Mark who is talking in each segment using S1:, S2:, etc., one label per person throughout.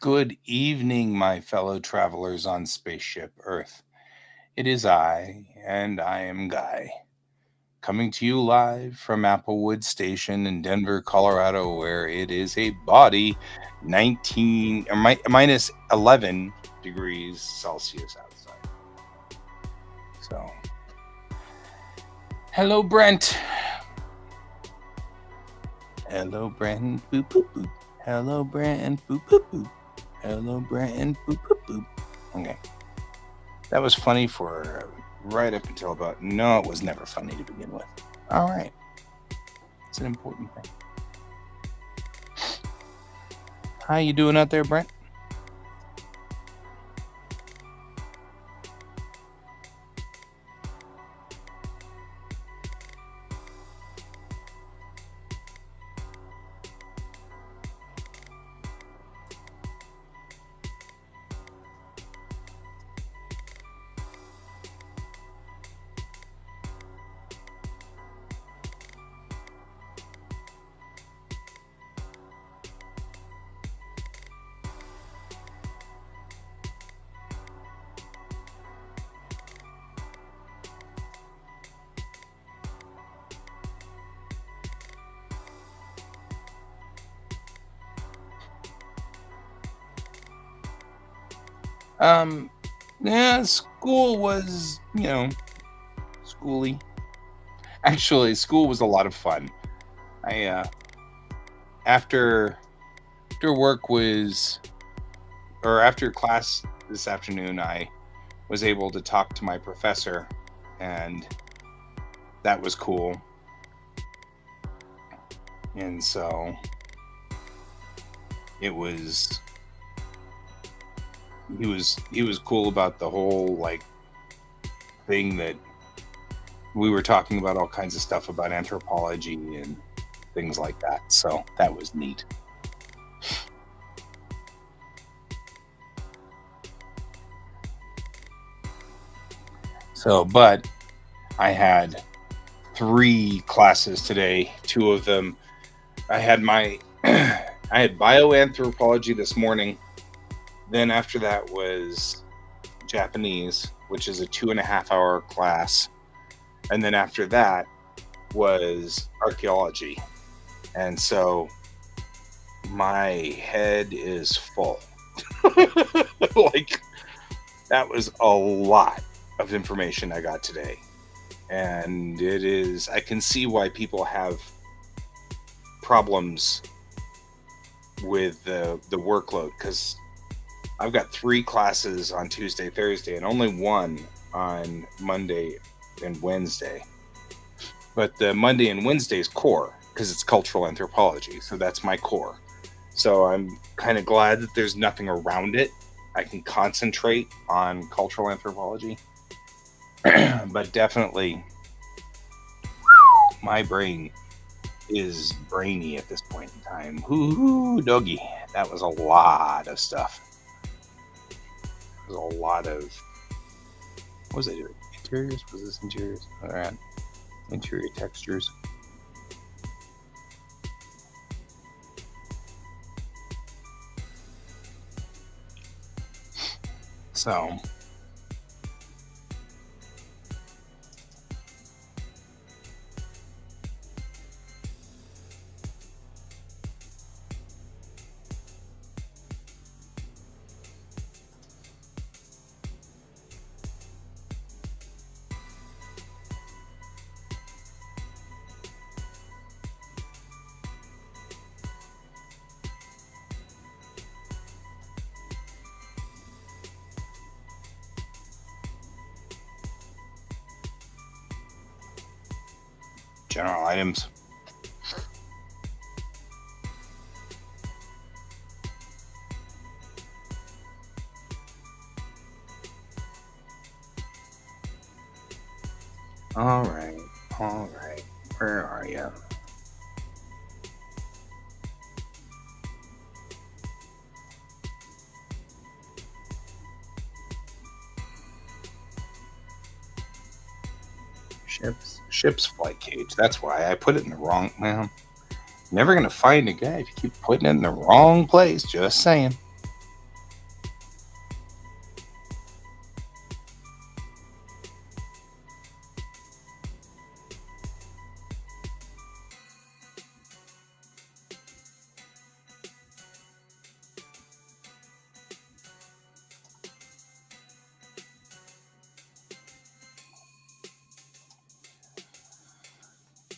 S1: Good evening, my fellow travelers on Spaceship Earth. It is I, and I am Guy, coming to you live from Applewood Station in Denver, Colorado, where it is a body 19 or minus 11 degrees Celsius outside. So, hello, Brent. Hello, Brent. Boop, boop, boop. Hello, Brent. Boop, boop, boop. Hello, Brent. Boop, boop, boop. Okay. That was funny for right up until about... No, it was never funny to begin with. All right. It's an important thing. How you doing out there, Brent? Yeah, school was, schooly. Actually, school was a lot of fun. I after work was, or after class this afternoon, I was able to talk to my professor, and that was cool. And so it was he was cool about the whole like thing that we were talking about, all kinds of stuff about anthropology and things like that. So that was neat. So, but I had 3 classes today. 2 of them, I had my, I had bioanthropology this morning. Then after that was Japanese, which is a 2.5 hour class. And then after that was archaeology. And so my head is full. Like, that was a lot of information I got today. And I can see why people have problems with the workload, because I've got 3 classes on Tuesday, Thursday, and only 1 on Monday and Wednesday. But the Monday and Wednesday is core, because it's cultural anthropology. So that's my core. So I'm kind of glad that there's nothing around it. I can concentrate on cultural anthropology. But definitely, my brain is brainy at this point in time. Hoo doggy. That was a lot of stuff. It was a lot of. What was I doing? Interiors? Was this interiors? Alright. Interior textures. So. General items. All right. Where are you? Ship's flight cage. That's why I put it in the wrong. Well, never gonna find a guy if you keep putting it in the wrong place. Just saying.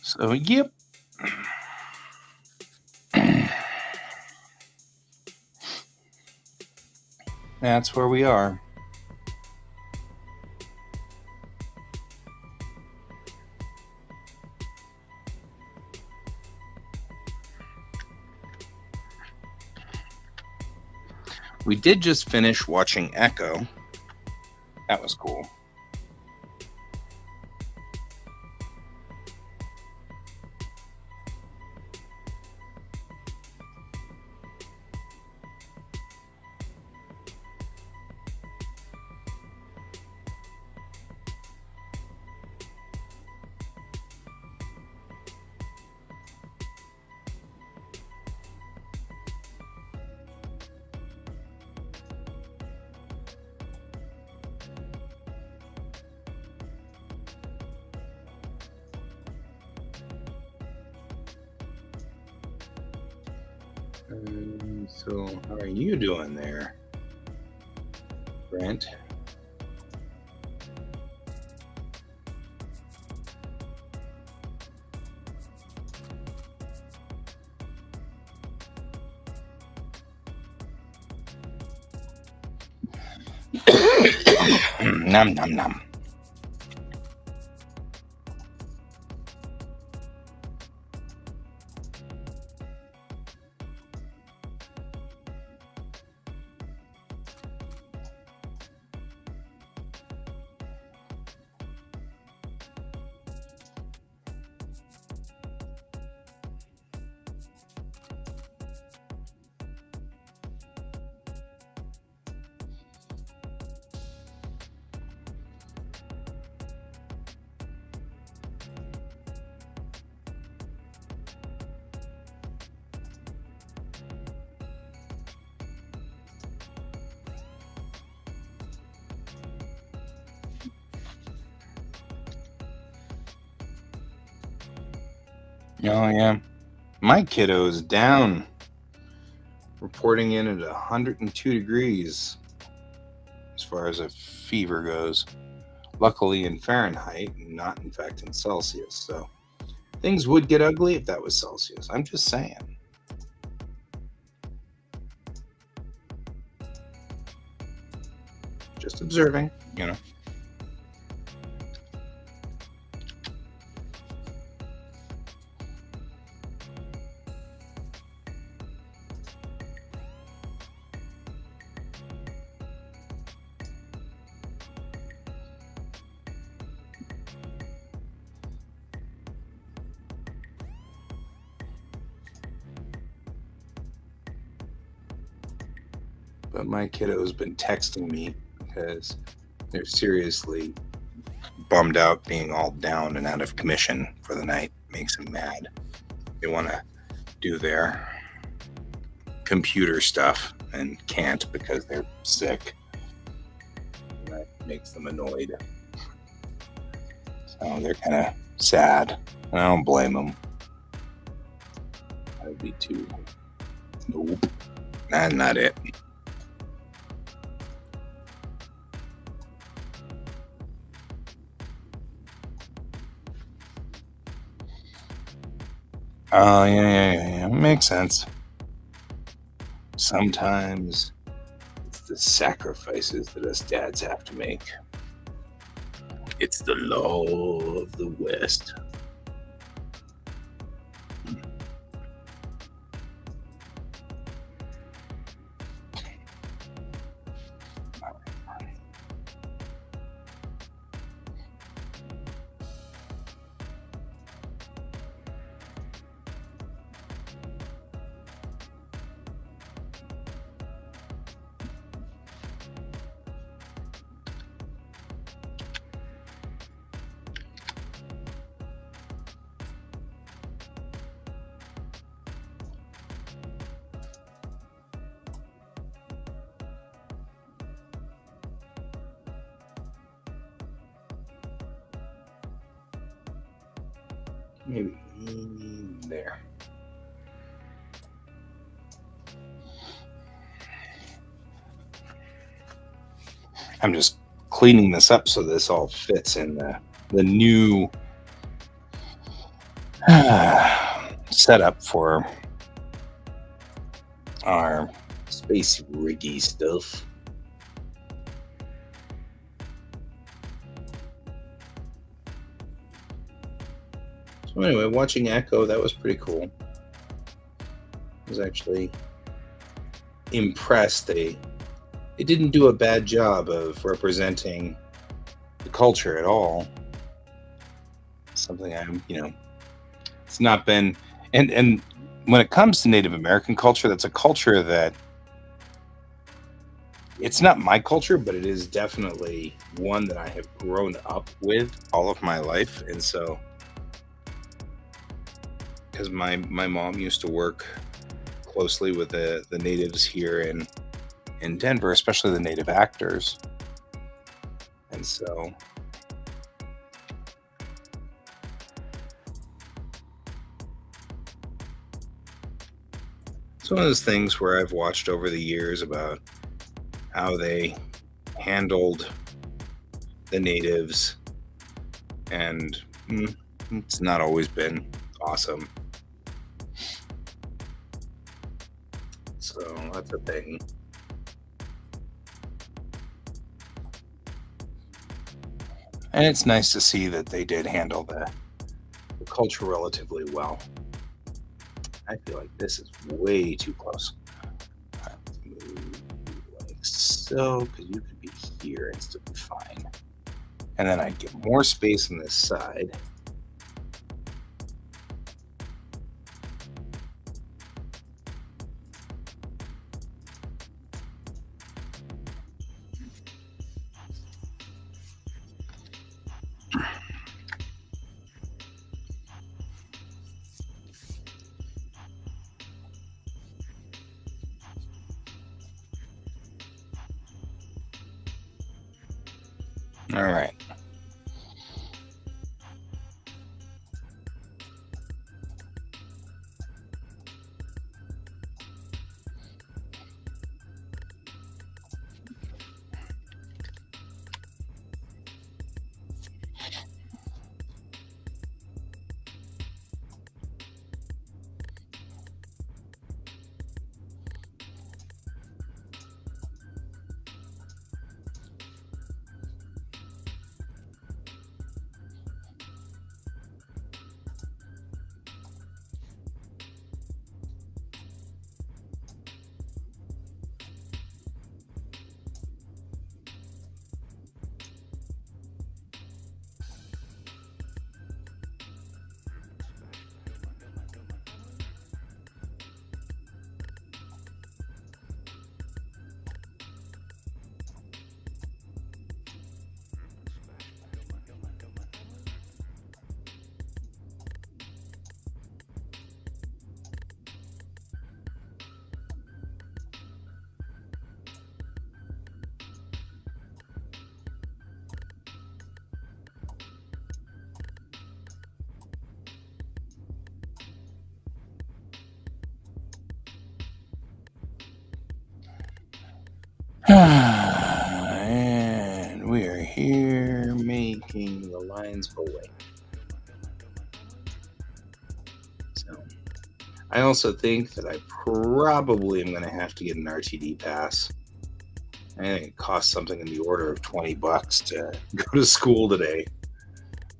S1: So yep. That's where we are. We did just finish watching Echo. That was cool. So, how are you doing there, Brent? Nom nom nom. Oh, yeah. My kiddo's down, reporting in at 102 degrees as far as a fever goes. Luckily in Fahrenheit, not in fact in Celsius. So things would get ugly if that was Celsius. I'm just saying. Just observing, you know. But my kiddo's been texting me because they're seriously bummed out being all down and out of commission for the night. Makes them mad. They want to do their computer stuff and can't because they're sick. And that makes them annoyed. So they're kind of sad. And I don't blame them. That would be too. Nope. That's not it. Oh, yeah. Makes sense. Sometimes it's the sacrifices that us dads have to make. It's the law of the West. Maybe there. I'm just cleaning this up so this all fits in the new setup for our space riggy stuff. So anyway, watching Echo, that was pretty cool. I was actually impressed. They didn't do a bad job of representing the culture at all. Something it's not been, and when it comes to Native American culture, that's a culture that it's not my culture, but it is definitely one that I have grown up with all of my life. And so, because my mom used to work closely with the natives here in Denver, especially the native actors. And so it's one of those things where I've watched over the years about how they handled the natives, and it's not always been awesome. So that's a thing. And it's nice to see that they did handle the culture relatively well. I feel like this is way too close. Let's move like so, because you could be here and still be fine. And then I'd get more space on this side. All right. And we are here making the lines go away. So I also think that I probably am going to have to get an RTD pass. I think it costs something in the order of $20 to go to school today.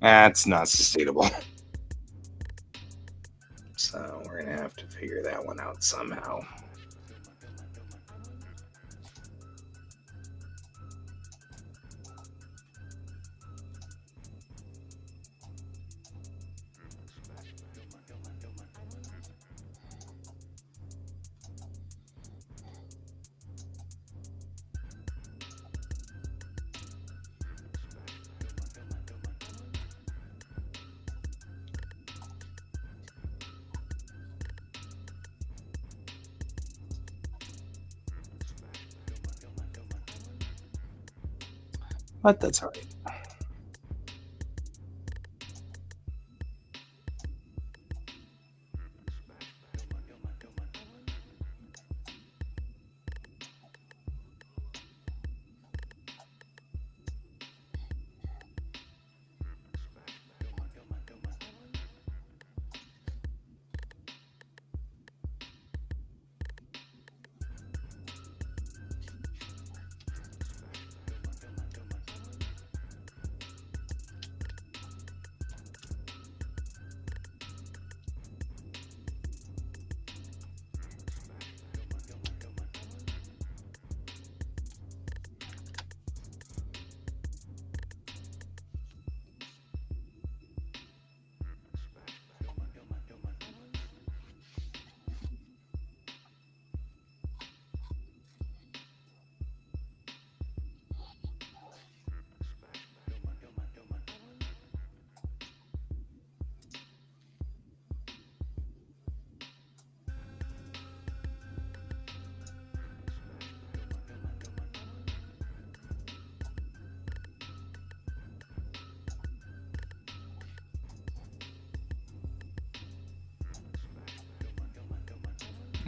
S1: That's not sustainable. So we're going to have to figure that one out somehow. But that's all right.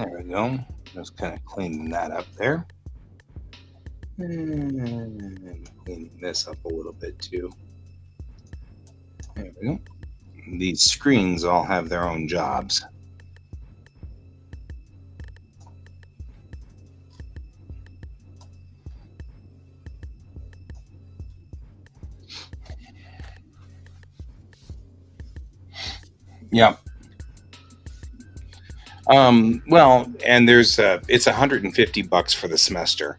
S1: There we go. Just kind of cleaning that up there. And cleaning this up a little bit too. There we go. These screens all have their own jobs. Yep. Well, and there's it's $150 for the semester.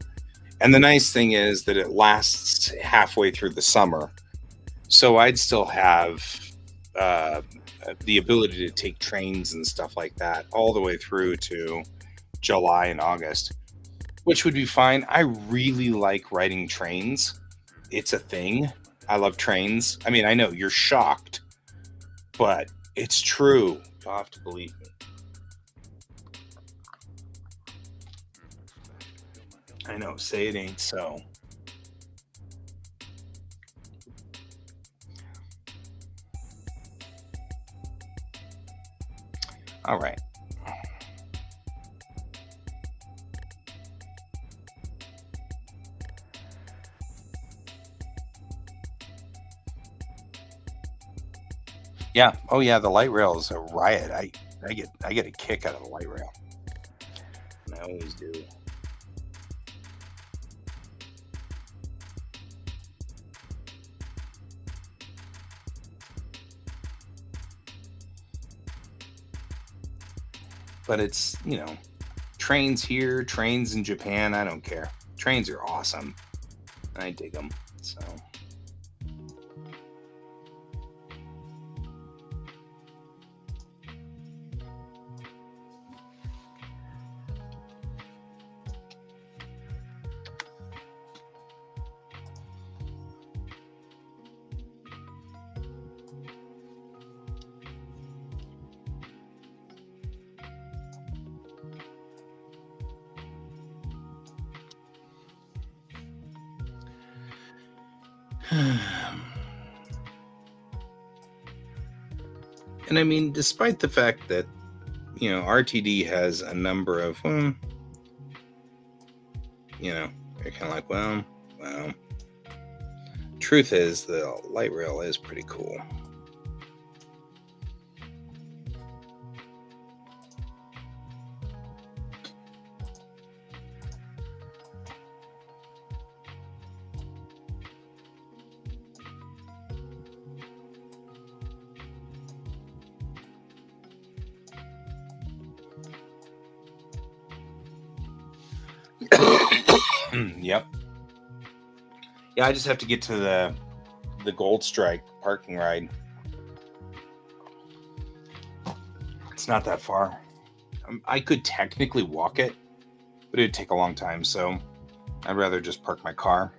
S1: And the nice thing is that it lasts halfway through the summer. So I'd still have uh, the ability to take trains and stuff like that all the way through to July and August, which would be fine. I really like riding trains. It's a thing. I love trains. I mean, I know you're shocked, but it's true. You'll have to believe me. I know, say it ain't so. All right. Yeah. Oh yeah, the light rail is a riot. I get a kick out of the light rail. I always do. But it's, trains here, trains in Japan, I don't care. Trains are awesome. I dig them. So and I mean, despite the fact that, RTD has a number of, you know, You're kind of like, well. Truth is, the light rail is pretty cool. Yep. Yeah, I just have to get to the Gold Strike parking ride. It's not that far. I could technically walk it, but it'd take a long time, so I'd rather just park my car.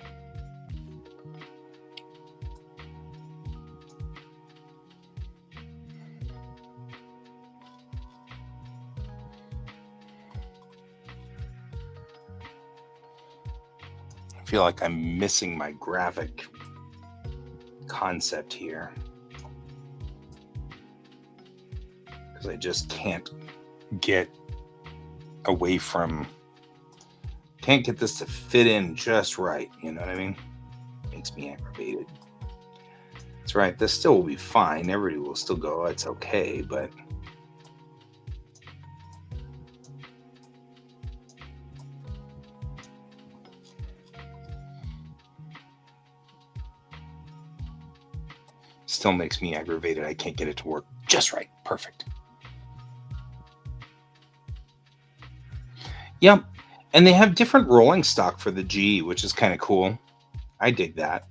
S1: I feel like I'm missing my graphic concept here, because I just can't get away from, can't get this to fit in just right, you know what I mean? Makes me aggravated. That's right, this still will be fine, everybody will still go, it's okay, but still makes me aggravated. I can't get it to work just right. Perfect. Yep. And they have different rolling stock for the G, which is kind of cool. I dig that.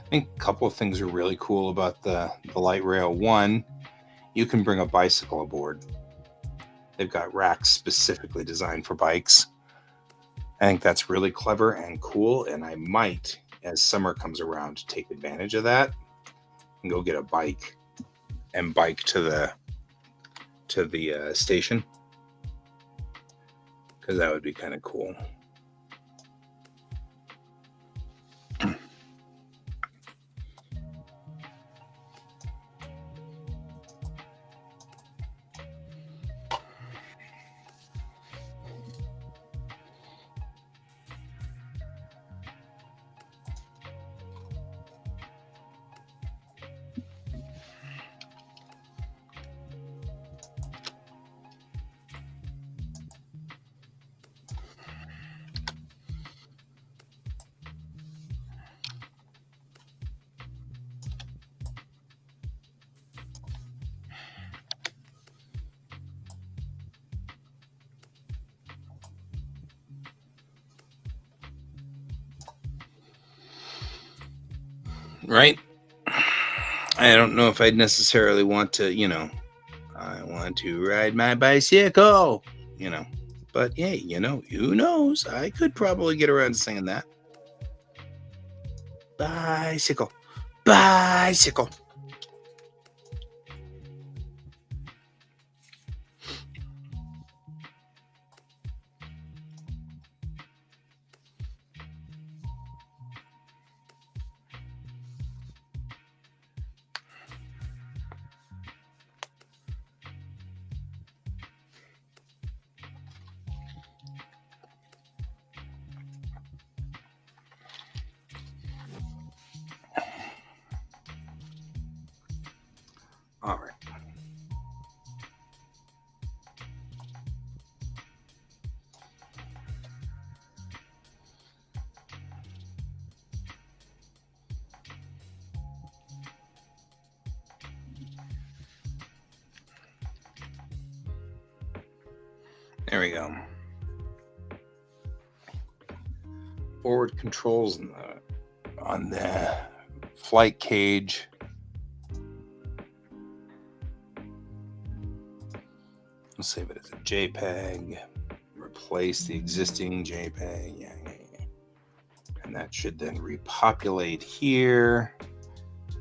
S1: I think a couple of things are really cool about the light rail. One, you can bring a bicycle aboard. They've got racks specifically designed for bikes. I think that's really clever and cool, and I might, as summer comes around, take advantage of that and go get a bike and bike to the station, because that would be kind of cool. Right? I don't know if I'd necessarily want to, I want to ride my bicycle, But hey, who knows? I could probably get around to singing that. Bicycle, bicycle. All right. There we go. Forward controls on the flight cage. We'll save it as a JPEG. Replace the existing JPEG. Yeah. And that should then repopulate here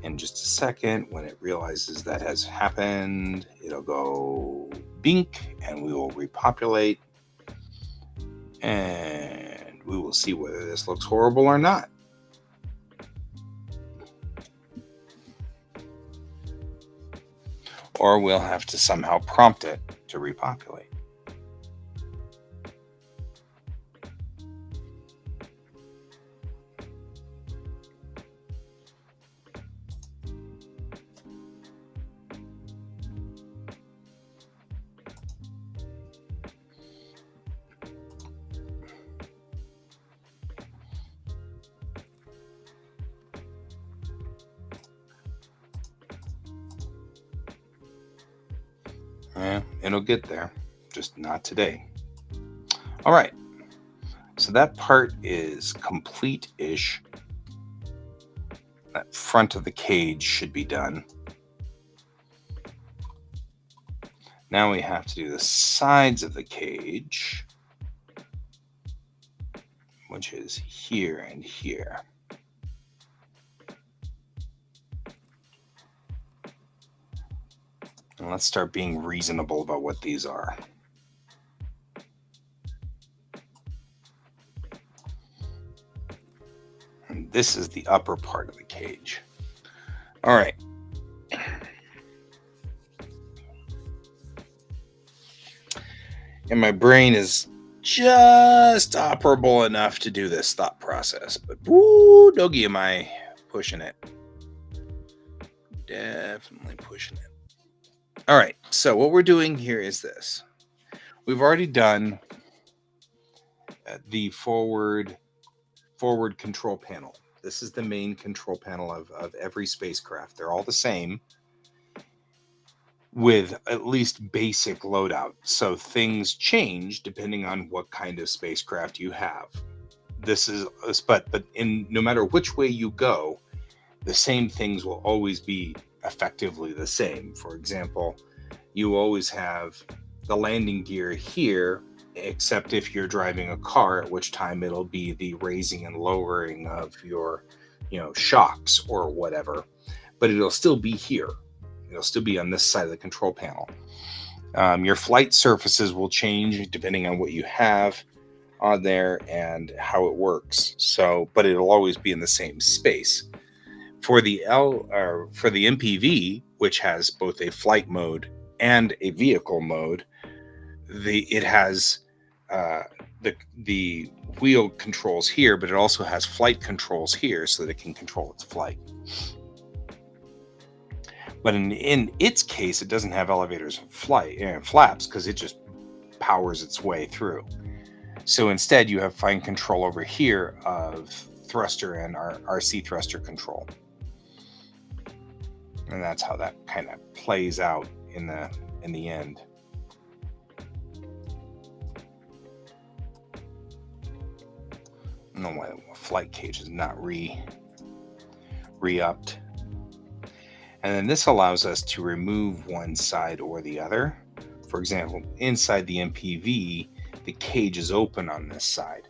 S1: in just a second. When it realizes that has happened, it'll go bink and we will repopulate. And we will see whether this looks horrible or not. Or we'll have to somehow prompt it to repopulate. Yeah, it'll get there, just not today. All right, so that part is complete-ish. That front of the cage should be done. Now we have to do the sides of the cage, which is here and here. And let's start being reasonable about what these are. And this is the upper part of the cage. All right. And my brain is just operable enough to do this thought process. But woo, doggy, am I pushing it. Definitely pushing it. All right, so what we're doing here is this. We've already done the forward control panel. This is the main control panel of every spacecraft. They're all the same with at least basic loadout. So things change depending on what kind of spacecraft you have. But in no matter which way you go, the same things will always be effectively the same. For example, you always have the landing gear here, except if you're driving a car, at which time it'll be the raising and lowering of your, shocks or whatever, but it'll still be here. It'll still be on this side of the control panel. Your flight surfaces will change depending on what you have on there and how it works. So, but it'll always be in the same space. For the MPV, which has both a flight mode and a vehicle mode, it has the wheel controls here, but it also has flight controls here so that it can control its flight. But in its case, it doesn't have elevators and flaps because it just powers its way through. So instead, you have fine control over here of thruster and RC thruster control. And that's how that kind of plays out in the end. I don't know why the flight cage is not re-upped. And then this allows us to remove one side or the other. For example, inside the MPV, the cage is open on this side,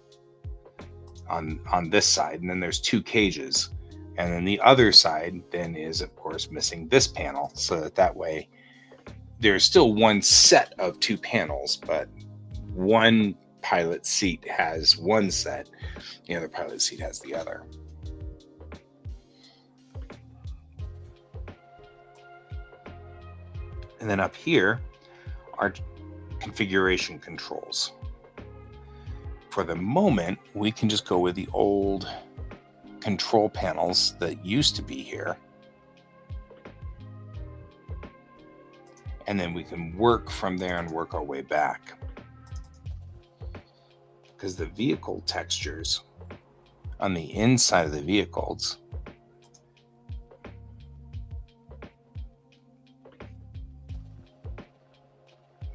S1: on this side, and then there's two cages. And then the other side then is, of course, missing this panel, so that way there's still one set of two panels, but one pilot seat has one set, the other pilot seat has the other. And then up here are configuration controls. For the moment, we can just go with the old control panels that used to be here. and then we can work from there and work our way back. Because the vehicle textures on the inside of the vehicles,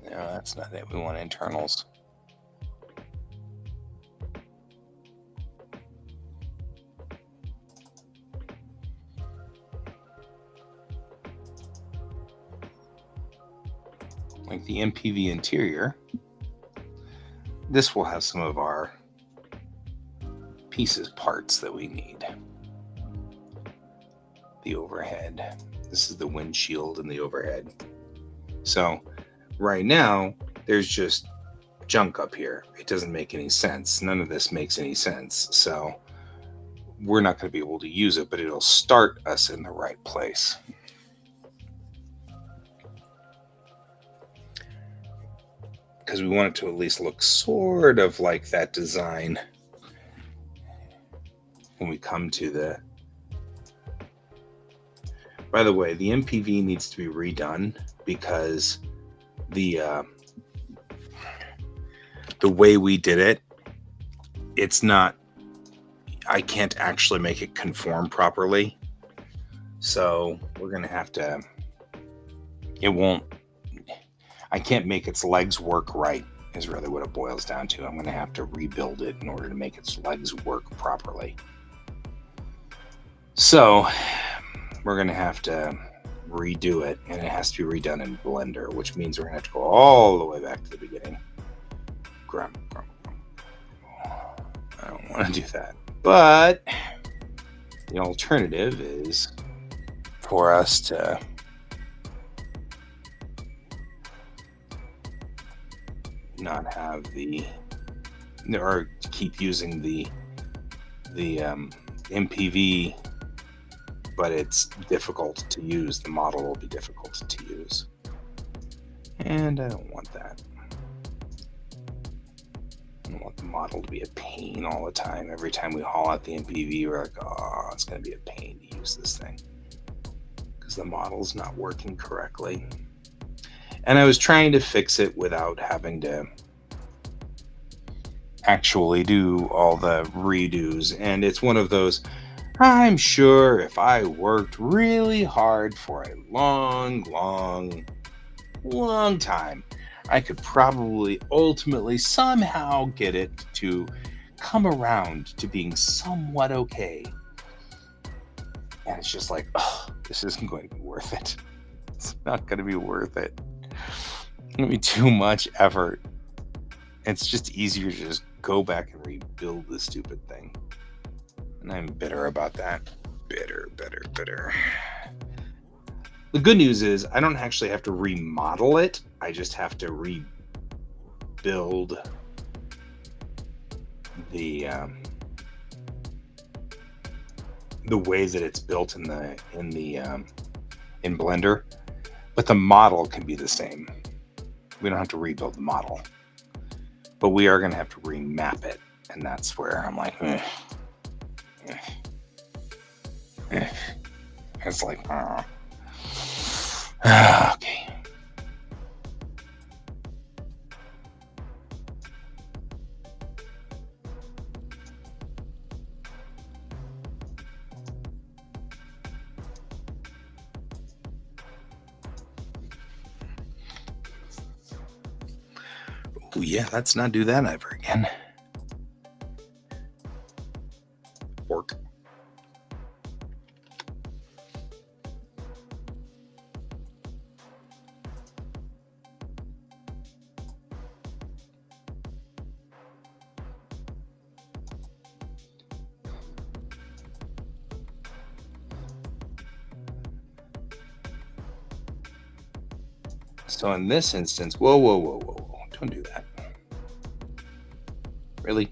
S1: no, that's not it. We want internals. Like the MPV interior, this will have some of our parts that we need. The overhead. This is the windshield and the overhead. So right now, there's just junk up here. It doesn't make any sense. None of this makes any sense. So we're not going to be able to use it, but it'll start us in the right place. Because we want it to at least look sort of like that design when we come to the... By the way, the MPV needs to be redone because the way we did it, it's not... I can't actually make it conform properly. So we're going to have to... It won't... I can't make its legs work right, is really what it boils down to. I'm going to have to rebuild it in order to make its legs work properly. So we're going to have to redo it, and it has to be redone in Blender, which means we're going to have to go all the way back to the beginning. I don't want to do that. But the alternative is for us to not have or keep using the MPV, but it's difficult to use. The model will be difficult to use, and I don't want that. I don't want the model to be a pain all the time. Every time we haul out the MPV, we're like, oh, it's going to be a pain to use this thing because the model's not working correctly. And I was trying to fix it without having to actually do all the redos. And it's one of those, I'm sure if I worked really hard for a long time, I could probably ultimately somehow get it to come around to being somewhat okay. And it's just like, oh, this isn't going to be worth it. It's not going to be worth it. It's going to be too much effort. It's just easier to just go back and rebuild this stupid thing. And I'm bitter about that. Bitter. The good news is I don't actually have to remodel it. I just have to rebuild the way that it's built in Blender, but the model can be the same. We don't have to rebuild the model, but we are going to have to remap it, and that's where I'm like, It's like, okay. Oh yeah, let's not do that ever again. Work. So in this instance, whoa, don't do that. Really?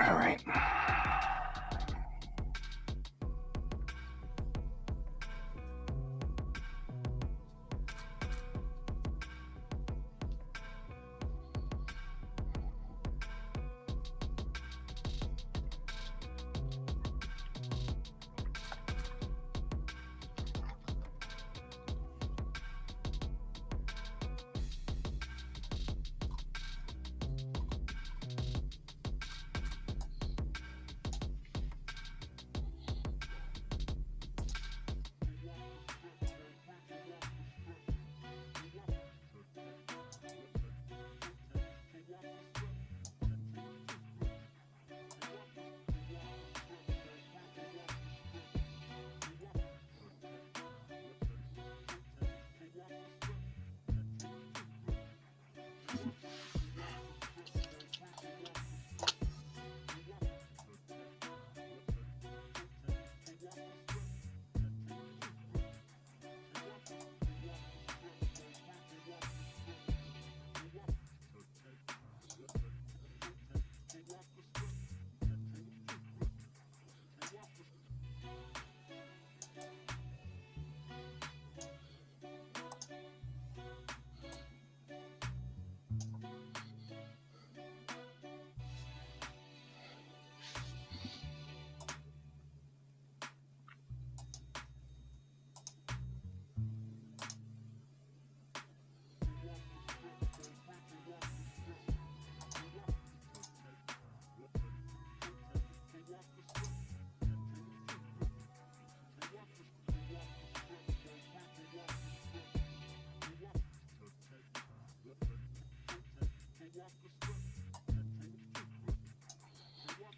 S1: All right.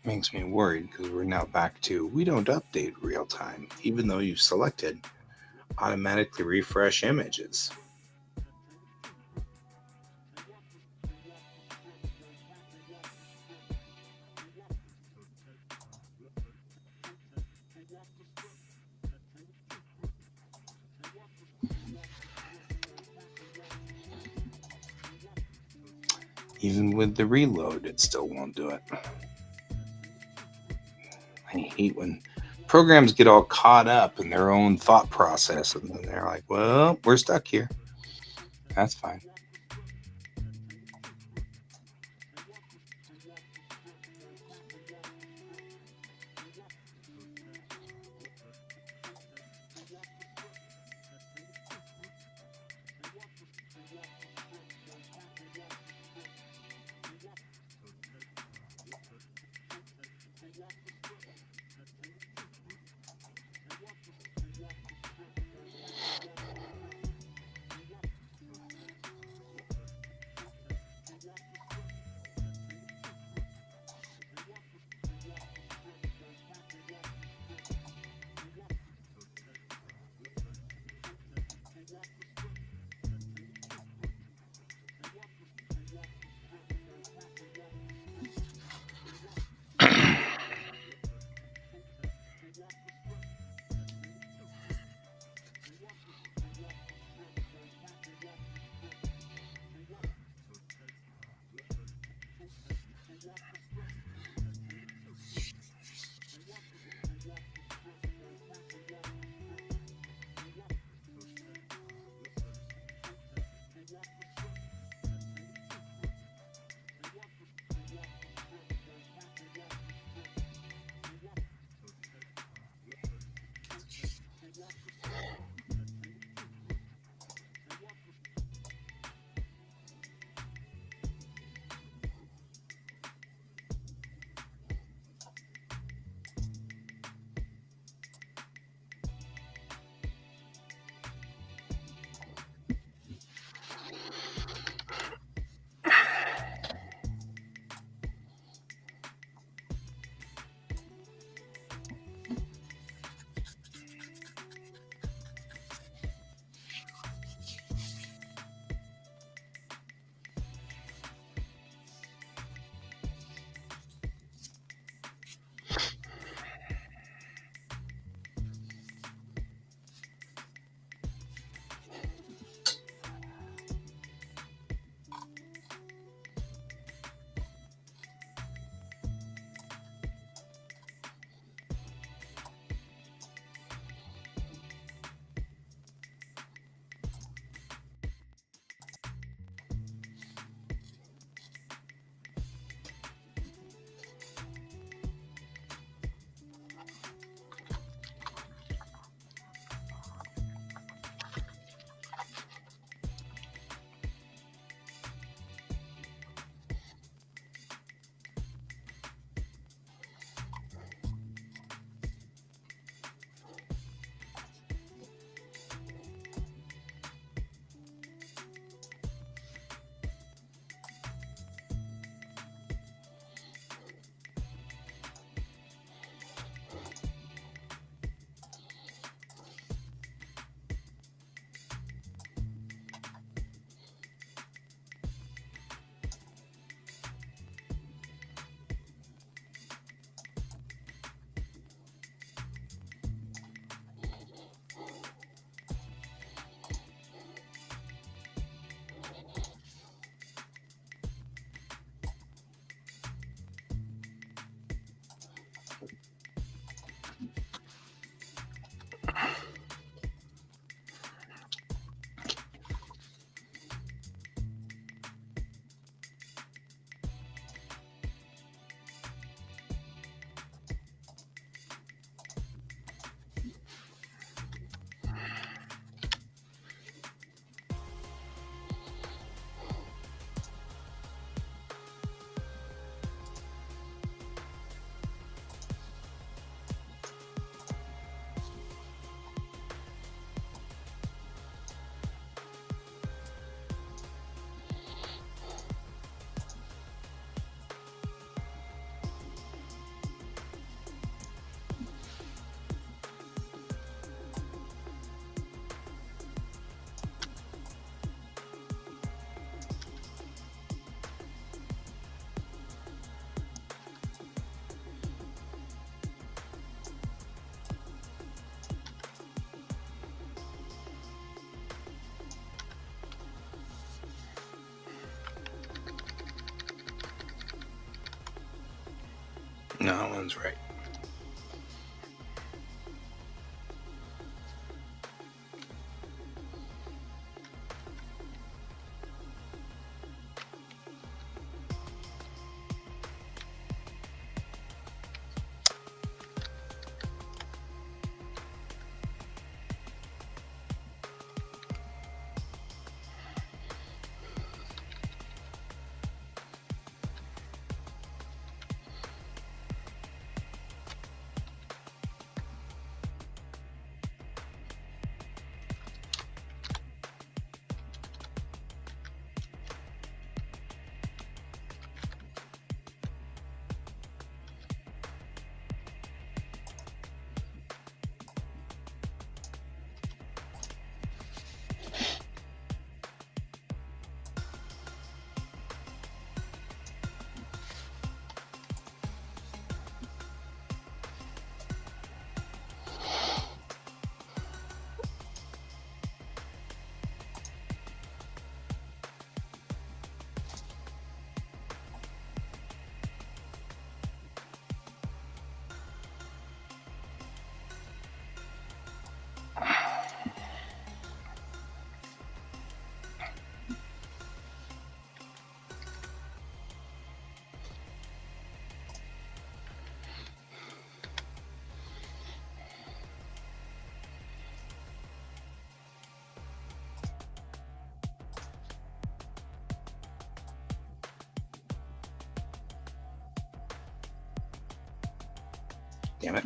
S1: Makes me worried because we're now back to we don't update real time, even though you selected automatically refresh images. Even with the reload, it still won't do it. I hate when programs get all caught up in their own thought process and then they're like, well, we're stuck here. That's fine. No, that one's right. Damn it.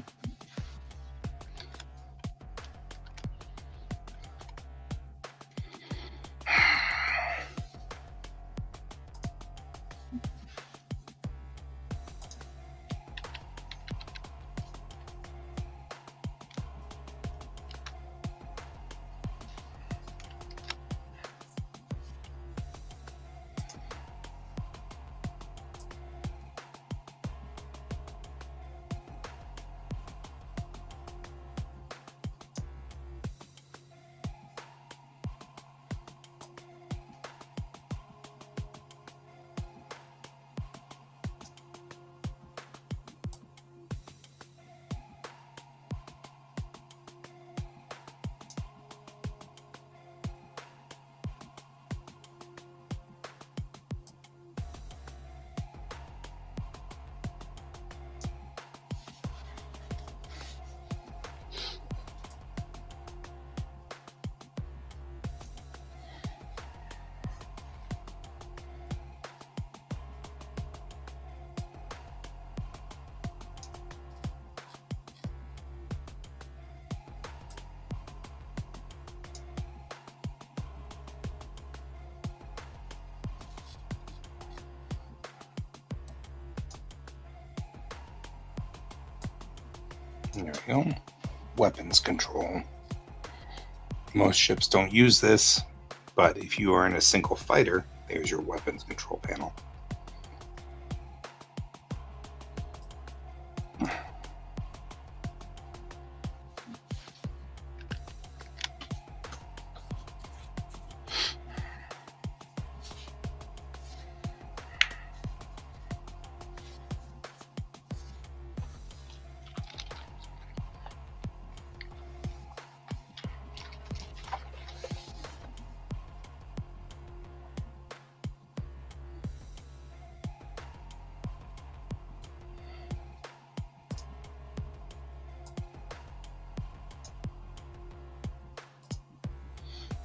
S1: There we go. Weapons control. Most ships don't use this, but if you are in a single fighter, there's your weapons control panel.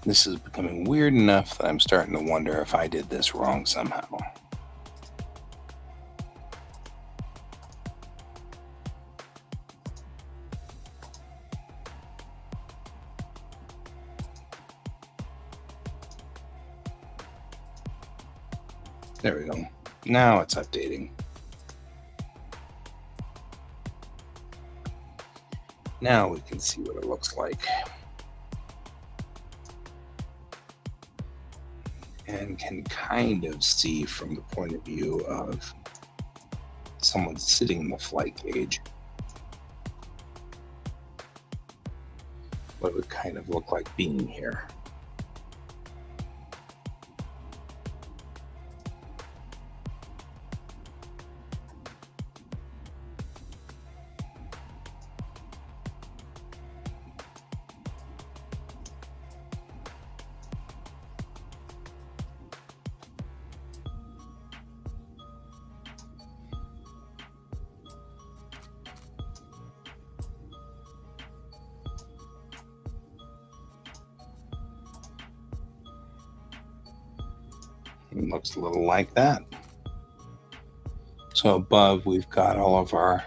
S1: This is becoming weird enough that I'm starting to wonder if I did this wrong somehow. There we go. Now it's updating. Now we can see what it looks like. And can kind of see from the point of view of someone sitting in the flight cage what it would kind of look like being here. It looks a little like that. So above, we've got all of our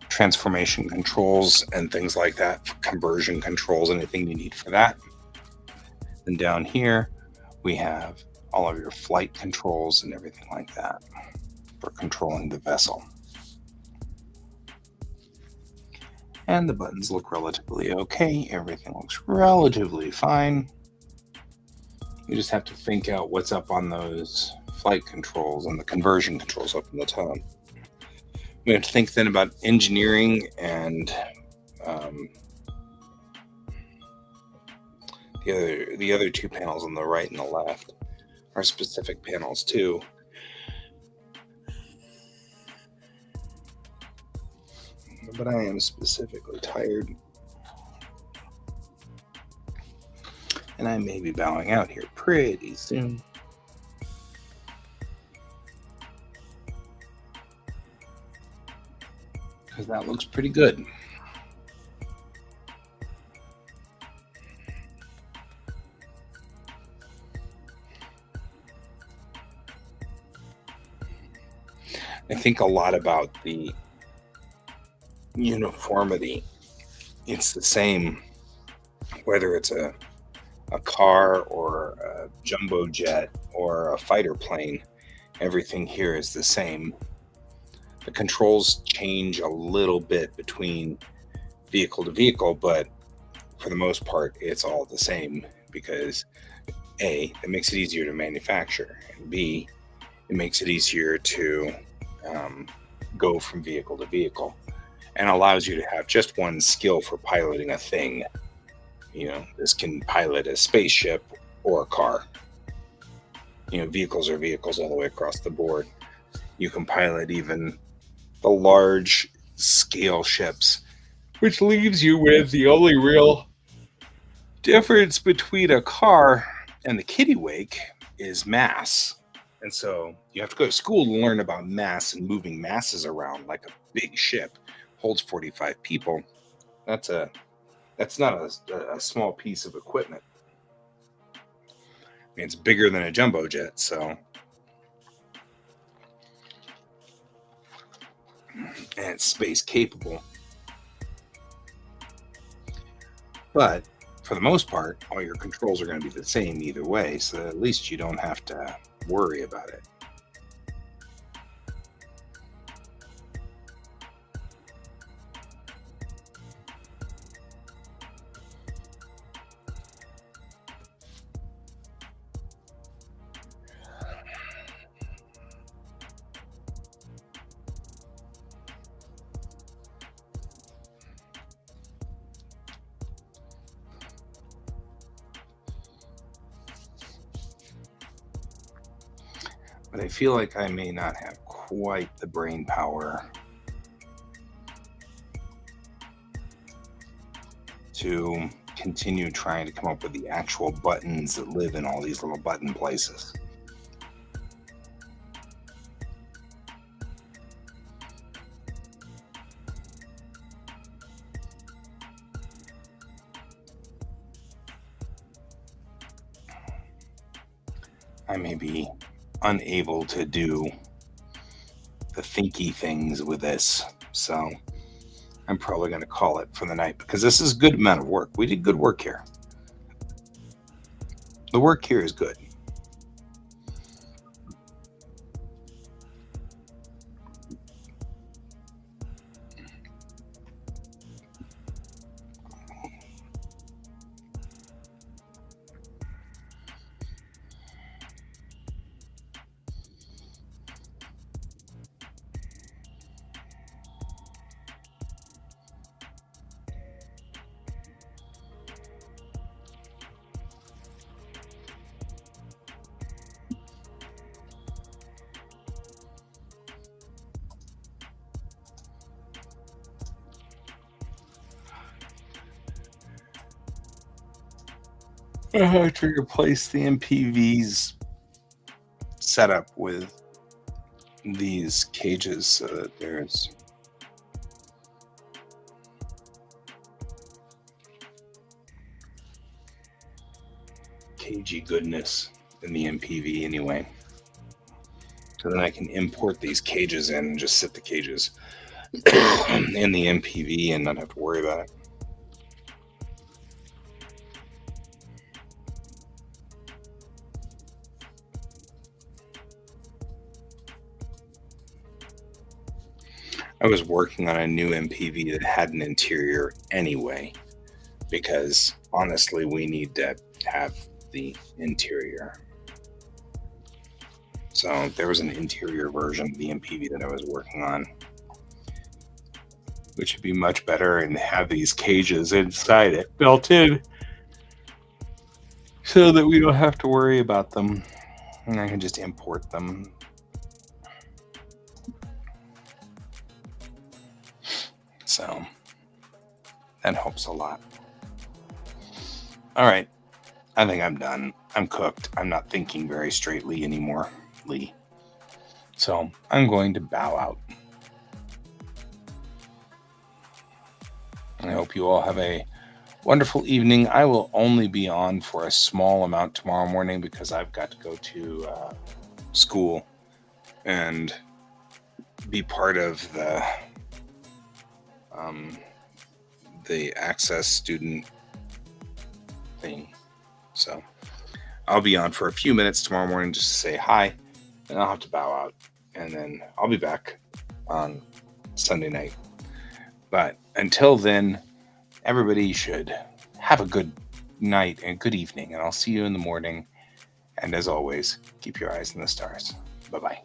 S1: transformation controls and things like that, conversion controls, anything you need for that. And down here, we have all of your flight controls and everything like that for controlling the vessel. And the buttons look relatively okay. Everything looks relatively fine. You just have to think out what's up on those flight controls and the conversion controls up in the top. We have to think then about engineering and the other two panels on the right and the left are specific panels too. But I am specifically tired. And I may be bowing out here pretty soon. Because that looks pretty good. I think a lot about the uniformity. It's the same whether it's a car or a jumbo jet or a fighter plane. Everything here is the same. The controls change a little bit between vehicle to vehicle, but for the most part, it's all the same because A, it makes it easier to manufacture, and B, it makes it easier to go from vehicle to vehicle and allows you to have just one skill for piloting a thing. This can pilot a spaceship or a car. Vehicles are vehicles all the way across the board. You can pilot even the large scale ships, which leaves you with the only real difference between a car and the kittiwake is mass. And so you have to go to school to learn about mass and moving masses around. Like a big ship holds 45 people. That's not a small piece of equipment. I mean, it's bigger than a jumbo jet, so. And it's space capable. But for the most part, all your controls are going to be the same either way, so at least you don't have to worry about it. But I feel like I may not have quite the brain power to continue trying to come up with the actual buttons that live in all these little button places. I may be unable to do the thinky things with this, so I'm probably going to call it for the night because this is a good amount of work. We did good work here. The work here is good. I have to replace the MPV's setup with these cages so that there's cagey goodness in the MPV anyway. So then I can import these cages in and just sit the cages in the MPV and not have to worry about it. I was working on a new MPV that had an interior anyway, because honestly, we need to have the interior. So there was an interior version of the MPV that I was working on, which would be much better and have these cages inside it built in so that we don't have to worry about them. And I can just import them. So that helps a lot. All right. I think I'm done. I'm cooked. I'm not thinking very straightly anymore, Lee. So I'm going to bow out. I hope you all have a wonderful evening. I will only be on for a small amount tomorrow morning because I've got to go to school and be part of the access student thing. So I'll be on for a few minutes tomorrow morning just to say hi, and I'll have to bow out, and then I'll be back on Sunday night. But until then, everybody should have a good night and good evening, and I'll see you in the morning. And as always, keep your eyes on the stars. Bye-bye.